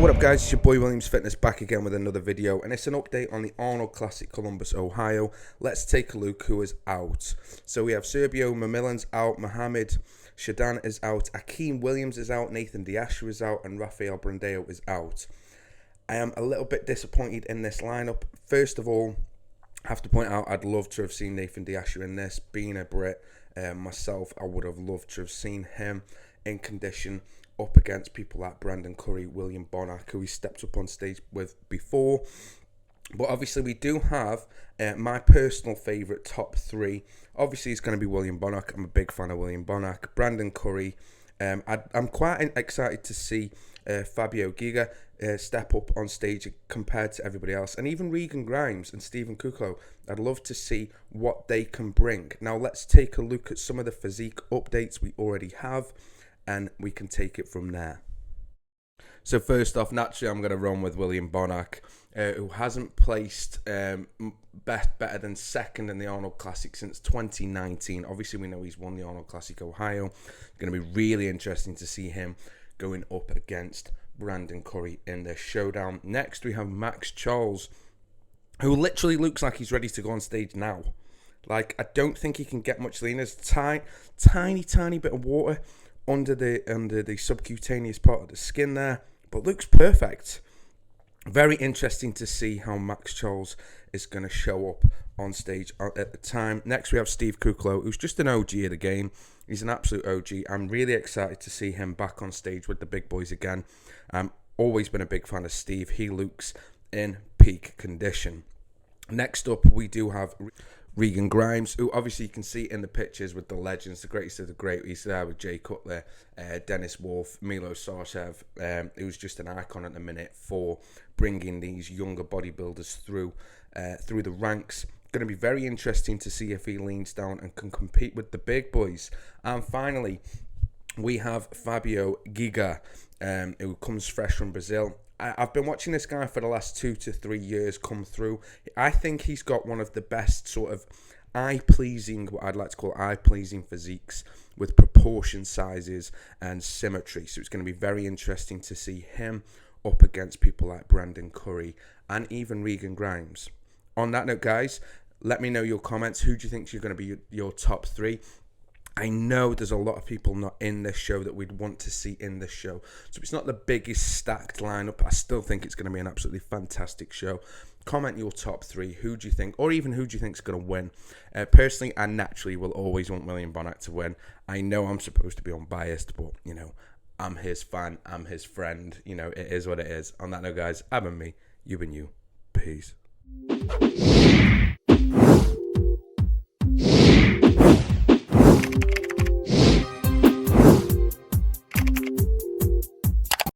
What up guys, it's your boy Williams Fitness back again with another video, and it's an update on the Arnold Classic Columbus, Ohio. Let's take a look who is out. So we have Sergio Mamilin's out, Mohamed Shadan is out, Akeem Williams is out, Nathan Diasher is out, and Rafael Brandeo is out. I am a little bit disappointed in this lineup. First of all, I have to point out I'd love to have seen Nathan Diasher in this. Being a Brit myself, I would have loved to have seen him in condition up against people like Brandon Curry, William Bonna, who he stepped up on stage with before. But obviously we do have my personal favourite top three. Obviously it's going to be William Bonnack. I'm a big fan of William Bonnack. Brandon Curry. I'm quite excited to see Fabio Giga step up on stage compared to everybody else. And even Regan Grimes and Stephen Kuklow. I'd love to see what they can bring. Now let's take a look at some of the physique updates we already have, and we can take it from there. So first off, naturally, I'm going to run with William Bonnack, who hasn't placed better than second in the Arnold Classic since 2019. Obviously, we know he's won the Arnold Classic Ohio. It's going to be really interesting to see him going up against Brandon Curry in this showdown. Next, we have Max Charles, who literally looks like he's ready to go on stage now. Like, I don't think he can get much leaner. There's a tiny bit of water under the subcutaneous part of the skin there, but looks perfect. Very interesting to see how Max Charles is going to show up on stage at the time. Next we have Steve Kuklow, who's just an OG of the game. He's an absolute OG. I'm really excited to see him back on stage with the big boys again. Always been a big fan of Steve. He looks in peak condition. Next up we do have Regan Grimes, who obviously you can see in the pictures with the legends, the greatest of the great. He's there with Jay Cutler, Dennis Wolf, Milo Sarcev, who's just an icon at the minute for bringing these younger bodybuilders through the ranks. Going to be very interesting to see if he leans down and can compete with the big boys. And finally, we have Fabio Giga, who comes fresh from Brazil. I've been watching this guy for the last 2 to 3 years come through. I think he's got one of the best sort of eye-pleasing, what I'd like to call eye-pleasing physiques with proportion sizes and symmetry. So it's going to be very interesting to see him up against people like Brandon Curry and even Regan Grimes. On that note, guys, let me know your comments. Who do you think are going to be your top three? I know there's a lot of people not in this show that we'd want to see in this show. So it's not the biggest stacked lineup. I still think it's going to be an absolutely fantastic show. Comment your top three. Who do you think, or even who do you think is going to win? Personally, I naturally will always want William Bonnack to win. I know I'm supposed to be unbiased, but, you know, I'm his fan. I'm his friend. You know, it is what it is. On that note, guys, I've been me. You've been you. Peace.